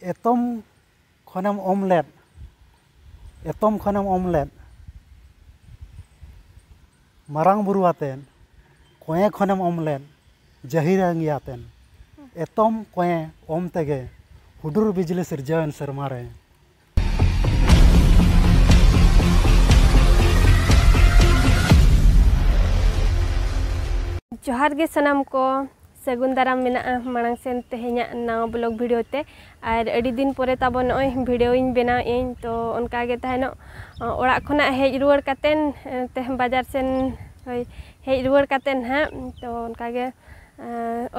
एतम खनम ऑमलेट मारांग बुरु आतेन कोए खनम ऑमलेट जहिरंगी आतेन एतम कोए ओम तेगे हुडुर बिजली सिरजावन सरमारे जोहार गे सनाम को सगुन दाराम मेना मांग सेन तेहेኛ नाव ब्लॉग वीडियो ते और अड़ी दिन परे ताबो नय वीडियो इन बनाव इन तो उनका गे तहनो ओड़ा खना हेज रुवाड़ कातेन ते बाजार सेन हेज रुवाड़ कातेन हा तो उनका गे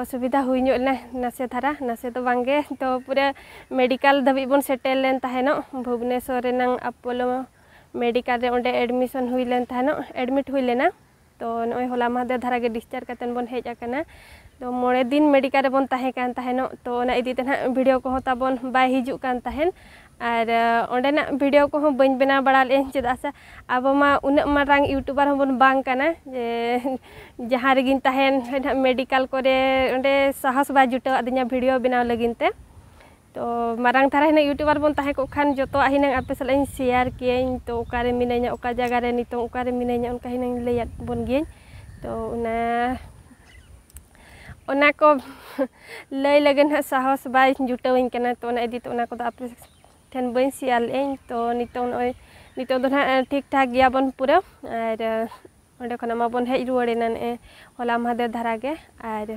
असुविधा हुई ना नासे धारा नासे तो बांगे तो पूरा मेडिकल धाबी बन सेटेल लेन तहनो भुवनेश्वर रेनांग अपोलो मेडिकल रे ओंडे एडमिशन हुई लेन तहनो एडमिट हुई लेना तो नय होला मादे धारा गे डिस्चार्ज कातेन बन हेज आकना तो मोड़े दिन मेडिकल बन तहनो तो ना इदी ते वीडियो को ताबन बाय हिजु कान तहन और ओंडेना वीडियो को बन बना बड़ा ले चेदा से अब मा उना मारांग यूट्यूबर हबन बांग काना जे जहां रेगिन तहन मेडिकल करे ओंडे साहस बा जुटा अदिना वीडियो बनाव लगिन ते तो मारांग थारा हिना यूट्यूबर बन तहे को खान जतो हिना आपे सला शेयर कियन तो ओकारे मिनेኛ ओका जगह रे नितो ओकारे मिनेኛ उनका हिना लेया बन गियन तो उना को लय लगन साहस बाय जुटावኝ कना तो इदी तो उना को आपे ठेन बन सियाल एन तो नितो दो ठीक ठाक गया बन पूरा और ओंडे खना मा बन हेज रुवाड़ेना ने होला मादे धारा गे और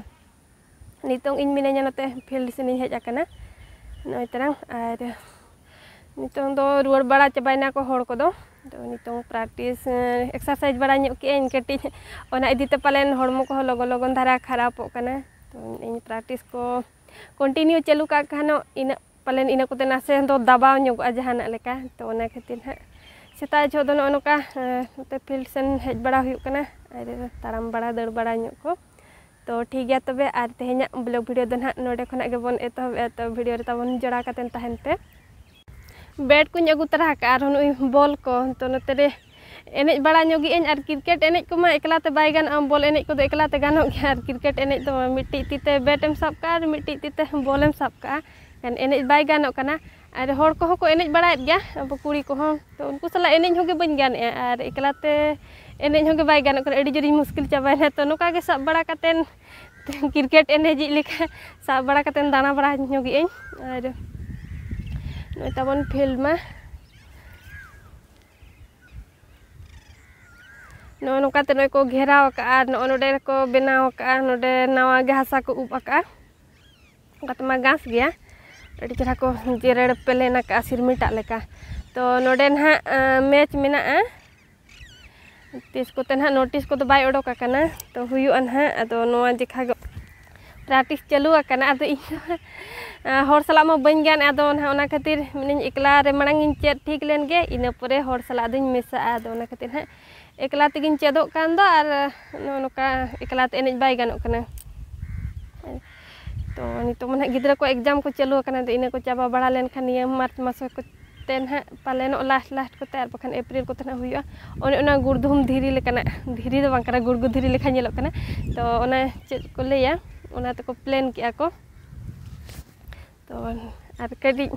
नितो इन मिनेኛ नते फील्ड सेन हेज आकना नय तरंग और नितो दो रुवाड़ बड़ा चबायना को होड़ को दो तो नितो प्रैक्टिस एक्सरसाइज बड़ा ᱧᱚᱜ के कटी ओना इदीते पालेन हड़मो को लगन लगन धारा खराबो कना तो इन प्रैक्टिस को कंटिन्यू चालू का खानो इन पालेन इन कोते नासे दो दबाव ᱧᱚᱜ जहाना लेका तो ओना खातिर हा सेता जो दो नोका नते फील्ड सेन हेज बड़ा हुयु कना और ताराम बड़ा दड़ बड़ा ᱧᱚᱜ को तो ठीक गया तबे आर तेहेኛ ब्लॉग वीडियो दो नोडे खना गे बन एतो वीडियो रे ताबन जड़ा कातेन तहन पे बैट को अगू तरह का और बॉल को तो नोते रे एनेज बड़ा ᱧᱚᱜ इन और क्रिकेट एनेज को मा एकलाते बाय गान बॉल एनेज को एकलाते गानो गया और क्रिकेट एनेज तो मिट्टी तीते बैटम साब का और मिट्टी तीते बॉलम साब का एन एनेज बाय गानो कना और हर को एनेज बड़ा गया अब कुड़ी को तो उनको सला एनेज होगे बन गान और एकलाते एनेज होगे बाय गानो अड़ी जोरी मुश्किल चाबायना तो नोका गे साब बड़ा कातेन क्रिकेट एनेज लेखा साब बड़ा कातेन दाना बड़ा ᱧᱚᱜ इन और नय ताबन फील्ड में नोकाते नय को घेराव का नोडे को बनाव का नोडे नवा घासा को उब आका मा घास गया अड़ी चेहरा को जेरेड़ पेलेना का सिरमिटा लेका तो नोडे ना मैच मेना तीस कोते ना नोटिस को तो बाय ओडोक आकना तो हुयु ना अदो नोवा जेखा प्रैक्टिस चालू आकना अदो हर सला मा बन गान अदो ना खातिर मिनिन एकला रे मांग इन चेद ठीक लेन गे इन परे हर सला दिन मेसा अदो ना खातिर हा एकला तेगिन चेदो कान दो और नोका एकला ते एनेज बाय गानो कना तो नितो मन गिद्रा को एग्जाम को चालू आकना तो इने को चाबा बड़ा लेन खान ये मार्च मास को तेन हा पालेनो लास्ट को तैयार बखन अप्रैल को तना हुआ ओने ओना गुरधुम धीरी लेकना धीरी दो बांकरा गुरगु धीरी लेखा नेलो कना तो ओना चेद को लेया ओना ते को प्लान किया को तो और कड़ी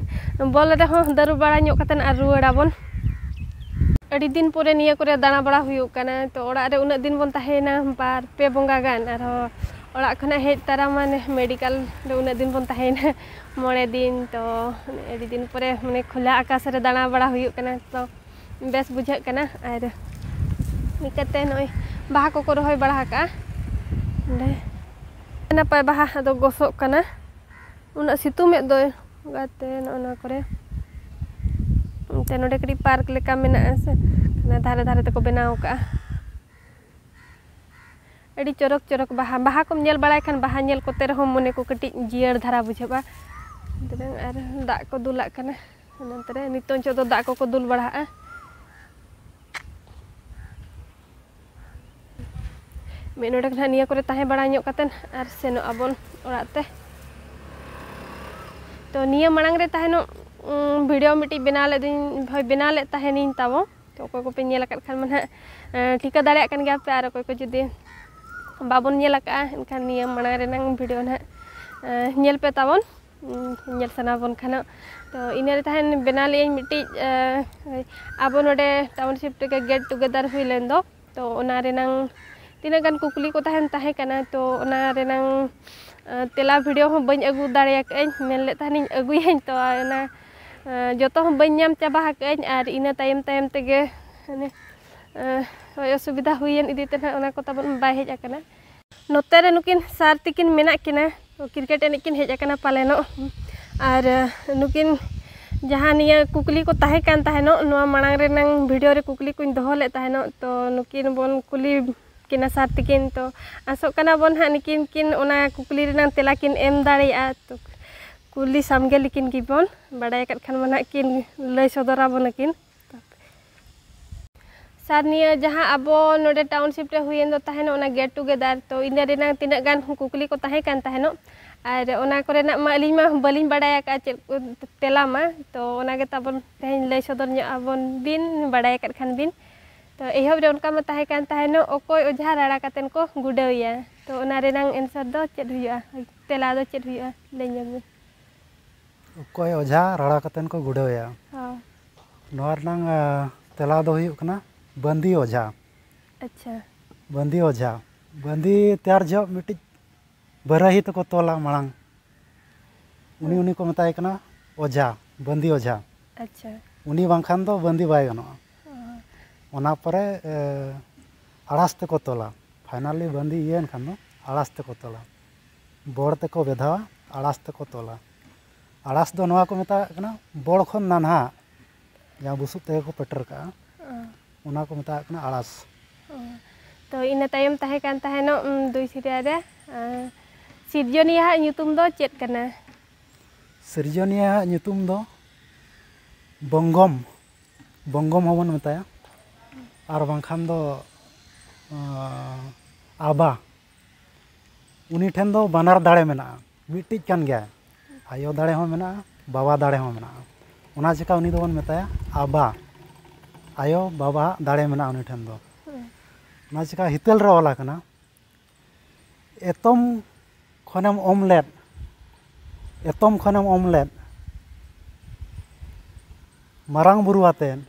बॉल रे हो दारू बड़ा ᱧᱚᱜ कतन और रुवाड़ाबन अड़ी दिन परे निया करे दाना बड़ा हुयु कना तो ओड़ा रे उना दिन बन ताहेना बार पे बंगा गान और ओड़ा खना हेज तारा माने मेडिकल रे उना दिन बन ताहेना मोड़े दिन तो अड़ी दिन परे माने खुला आकाश रे दाना बड़ा हुयु कना तो बेस बुझा कना और निकते नय बाहा को रोहय बड़ा का नपाय बाहा दो गोसो कना उना सितुमे दो गाते नोना करे ते नोडे कड़ी पार्क लेका मेना से ना धारे धारे तको बनाव का अड़ी चरक चरक बाहा को नेल बड़ाय खान बाहा नेल कोते रहो मने को कटी जियर धारा बुझेबा तबे आर दा को दुला कना नंतरे नितो चो दो दा को दुल बड़ा मे नोडे खना निया करे ताहे बड़ा ᱧᱚᱜ कातेन आर सेनो अबन ओराते तो निया मांग रे ताहेनो वीडियो मिट्टी बना ले बना ले ताहेनिन ताबो तो कोई को पे नेल आकत खान मन ठिका दाड़े आकन गया पे आर कोई को जुदी बाबन नेल आका एनखान निया मांग रे नंग वीडियो ना नेल पे ताबन nyel sana bon khana to ina tahen benali miti abo node township te get together hui lendo to ona renang tina gan kukuli ko tahen kana to ona renang tela video ho bañ agu dareya kain men le tanin agu yen to ona joto ho bañ nyam chaba kain ar ina tayem tege असुविधा हुई इदीते ना को तबन bye hedge आकना नोते रे नुकिन सार तिकिन मेना किना cricket एने किन हेज आकना पालेनो और नुकिन जहां निया कुकली को ताहे कान ताहेनो नोआ मांग रे नंग वीडियो रे कुकली को दोहो ले ताहेनो तो नुकिन बोन कुली किना सार तिकिन तो आसो कना बोन हा निकिन किन ओना कुकली रे नंग तेला किन एम दाड़िया तो कुली सामगे लिकिन गिबोन बड़ाय कत खान मना किन लय सदरा बोन किन सार निया जहां अबो नोडे टाउनशिप रे हुयेन दो ताहेनो ओना गेट टुगेदर तो इना रे नंग तिना गान कुकली को ताहे कान ताहेनो और ओना करे ना मा अलिन मा बलिन बड़ाय का चे तेला मा तो ओना गे तबन तेन लय सदर nya abon bin बड़ाय कत खान bin तो एहब रे उनका मा ताहे कान ताहेनो ओकोय ओझा राड़ा कातेन को गुडेवया तो ओना रे नंग आंसर दो चेद हुया तेला दो चेद हुया लेन्यम ओकोय ओझा राड़ा कातेन को गुडेवया हां नोर नंग तेला दो हुयु कना बंदी ओझा अच्छा बंदी ओझा बंदी त्यार जो मिट्टी बरही तो को तोला मांग उनी उनी को मताय कना ओझा बंदी ओझा अच्छा उनी बांखान दो बंदी बाय गनो ओना परे आड़ास ते को तोला फाइनली बंदी येन खान दो आड़ास ते को तोला बोड़ ते को बेधावा आड़ास ते को तोला आड़ास दो नोआ को मता कना बोड़ खन नानहा या बुसु ते को पेटर का उना को मता कना आड़ास तो इन तायम ताहे कान ताहेनो दुई सिरिया रे सिरजोनिया nyutum दो चेत कना सिरजोनिया nyutum दो बंगम बंगम होबन मताया और बांखान दो आबा उनी ठेन दो बानार दाड़े मेना मिट्टी कान गया आयो दाड़े हो मेना बाबा दाड़े हो मेना उना चिका उनी दो बन मताया आबा आयो बाबा दाड़े मेना उनी ठेन दो ना चिका हितेल रे ओला कना एतम खनम ऑमलेट मारांग बुरु आतेन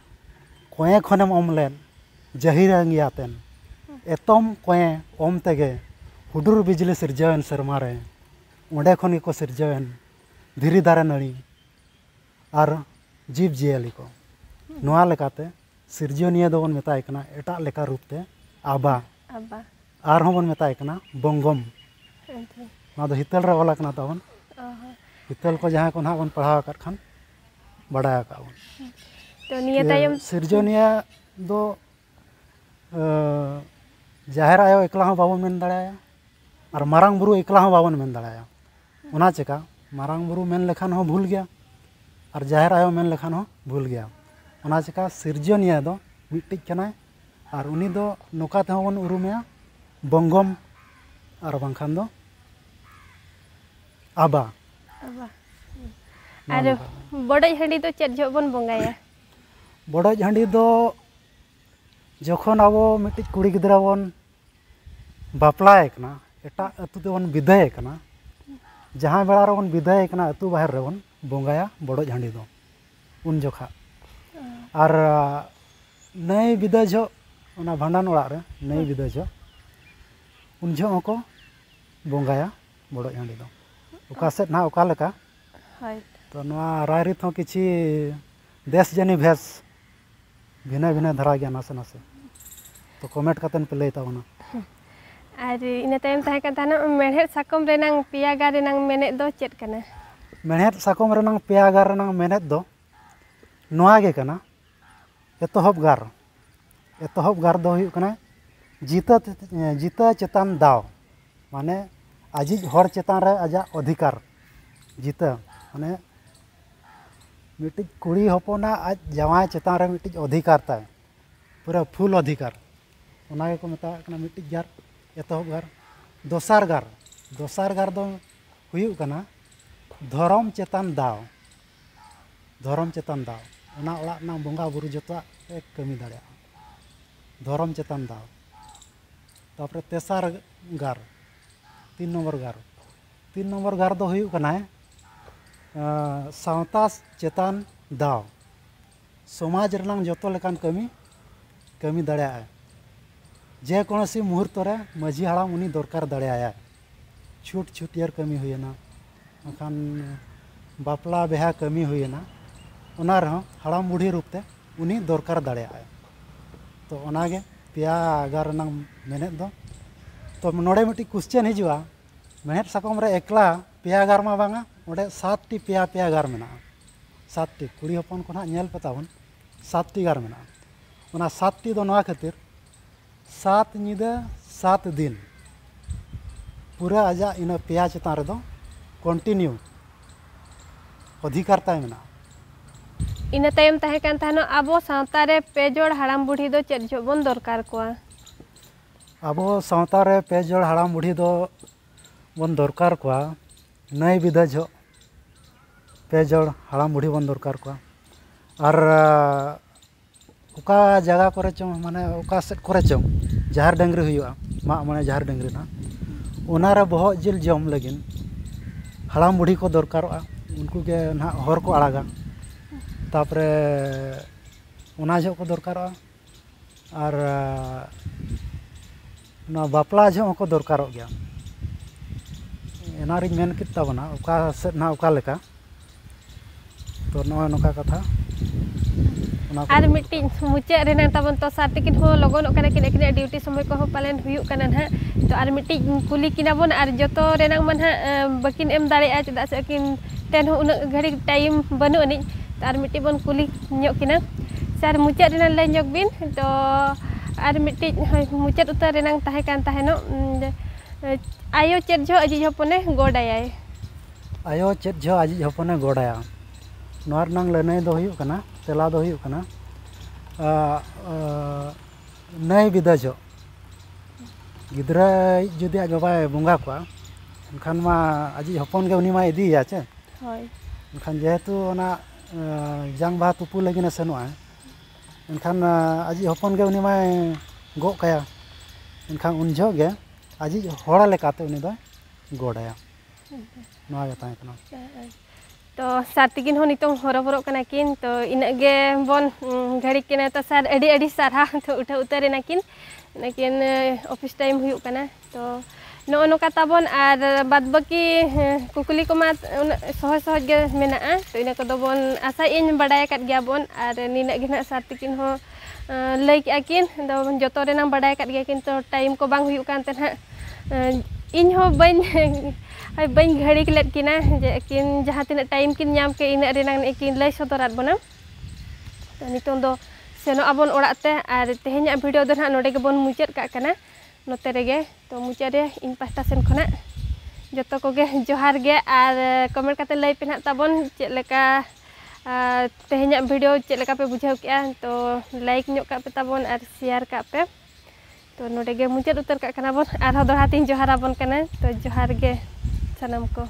कोए खनम ऑमलेट जहिरंगी आतेन एतम कोए ओम तेगे हुडुर बिजली सिरजावन सरमारे ओंडे खन को सिरजावन धीरी दारे नड़ी और जीव जियाली को नोआ लेकाते सिरजनिया दोबन मेताय कना एटा लेका रूपते आबा आबा आर होबन मेताय कना बंगम ना दो हितल रे ओला कना तबन हितल को जहां को ना बन पढ़ाव कर खान बड़ाया का तो निया तायम सिरजनिया दो जाहिर आयो एकला हो बाबन मेन दाड़ाया और मारांग बुरु एकला हो बाबन मेन दाड़ाया उना चेका मारांग बुरु मेन लेखान हो भूल गया और जाहिर आयो मेन लेखान हो भूल गया उना चिका सिरजनिया दो मिट्टिज कनाय और उनी दो नोका ते होबन उरुमया बंगम और बांखान दो आबा और बड़ई हंडी तो चेत जोबन बंगाया बड़ज हांडी दो जखन आबो मिट्टिज कुड़ी गिदरा बन बापलाय कना एटा अतु तेबन विदाय कना जहां बेड़ा रे बन विदाय कना अतु बाहर रे बन बंगाया बड़ज हांडी दो उन जोखा और नई विदाय जो उना भांडान ओड़ा रे नई विदाय जो उन जो को बंगाया बड़ज हांडी दो ओका सेट ना ओका लेका हाय तो नवा रायरित हो किछि देश जनी भेस भिना भिना धरा गया नासे नासे तो कमेंट कतन पे लई तावना और इन तायम ताहे का ताना मेढ़ेर साकम रेनांग पियागा रेनांग मेने दो चेत कना मेहनत साकम रेनांग पियागा रेनांग मेहनत दो नोआ गे कना एतोहब गार दो हुयु कना जीता चेतान दाव माने आजिज हर चेतान रे आजा अधिकार जीता माने मिट्टी कुड़ी हपना आज जवाय चेतान रे मिट्टी अधिकार ताय पूरा फुल अधिकार उना को मता कना मिट्टी गार एतोहब गार दोसार गार दो हुयु कना धर्म चेतान दाव उना ओड़ा ना बंगा बुरु जतो एक कमी दाड़िया धर्म चेतान दाव तापरे तेसार गार 3 नंबर गार दो हुयु कना सावता चेतान दाव समाज रनांग जोतो लेकान कमी दाड़ेया जे कोनोसी मुहूर्त रे माझी हाड़ाम उनी दरकार दाड़ेया छूट छुटियर कमी हुईना अखान बापला बेहा कमी हुईना उना रहो हाड़ाम बुढ़ी रूपते उनी दरकार दाड़ेया तो ओनागे पेया आगार रनांग मेनेद दो तो नोड़े मिट्टी क्वेश्चन हिजुआ मेहनत साकम रे एकला पेया आगार मा बांगा ओडे 7 टी पेया आगार मेना 7 टी कुड़ी हपन को ना नेल पतावन 7 टी गार मेना ओना 7 टी दो नवा खातिर 7 निदा 7 दिन पूरा आजा इन पेया चेतान रे दो कंटिन्यू अधिकार ताय मेना इन तायम ताहे कान थानो आबो सावता रे पेजोड़ हाड़ाम बुढ़ी दो चेद जो बन दरकार कोआ आबो सावता रे पेजोड़ हाड़ाम बुढ़ी दो बन दरकार कोआ नई विधा जो पेजोड़ हाड़ाम बुढ़ी बन दरकार कोआ और उका जगह करे चो माने उका सेट करे चो जहार डंगरी हुआ मा माने जहार डंगरी ना ओना रे बहो जिल जम लगिन हाड़ाम बुढ़ी को दरकारोआ उनको के ना हर को आड़ागा तापरे ओना जो को दरकारोआ और ना बापला जो को दरकारो गया एनारिज मेन कित ताबना उका सेट ना उका लेका तो नवा नोका कथा आर मिट्टी मुचे रेना तबन तो सातिकिन हो लगन ओकने किन एकने ड्यूटी समय को हो पालन हुयु कना ना तो आर मिट्टी कुली किना बन आर जतो रेना मन हा बकिन एम दाड़े आ चदा से किन टेन हो उन घड़ी टाइम बनु अनि आर मिट्टी बन कुली ᱧᱚᱜ किना सार मुचे रेना ले ᱧᱚᱜ बिन तो आर मिट्टी मुचे उतर रेना ताहे कान ताहेनो आयो चेद जो अजी हपने गोडायाय आयो चेद जो अजी हपने गोडाया नोर नंग लनय दो हुयु कना तेला दो हुयु कना नय विदा जो गिद्रा जुदी आज बाबाय बुंगा को एनखान मा अजी हपन गे उनी मा इदी या चे होय एनखान जेहेतु ओना जांग बा तुपु लगिन सेनुआ एनखान अजी हपन गे उनी मा गो काया एनखान उन जो गे अजी होड़ा लेकाते उनी दो गोडाया नोआ गे ताय कना तो सातिकिन हो नितों हरबरो कना किन तो इनगे बन घड़ी किना तो सार अडी अडी सारा तो उठा उतरे ना किन लेकिन ऑफिस टाइम हुयु कना तो नो नो का ताबन आर बाद बाकी कुकुली को मा सहज सहज गे मेना तो इना को दो बन आशा इन बडाय काट गया बन आर निना गे ना सातिकिन हो लई के आकिन दो जतो रे ना बडाय काट गया किन तो टाइम को बांग हुयु कान ते इन हो बन घड़ी के लेट किना जे किन जहां तिना टाइम किन नाम के इन रे ना किन लई सदरात बना तो नितों दो सेनो आबन ओड़ाते आर तेहेኛ वीडियो दो ना नोडे के बन मुचेद का कना नोते रेगे तो मुचाद रे इन पास्टा सेन खना जतो को गे जोहार गे आर कमेंट काते लई पे ना ताबन चेद लेका तेहेኛ वीडियो चेद लेका पे बुझाव केआ तो लाइक ᱧᱚᱜ का पे ताबन आर शेयर का पे तो नोडे गे मुचेद उतर का कना बन आर हो दोहातिन जोहार आबन कना तो जोहार गे सनम को।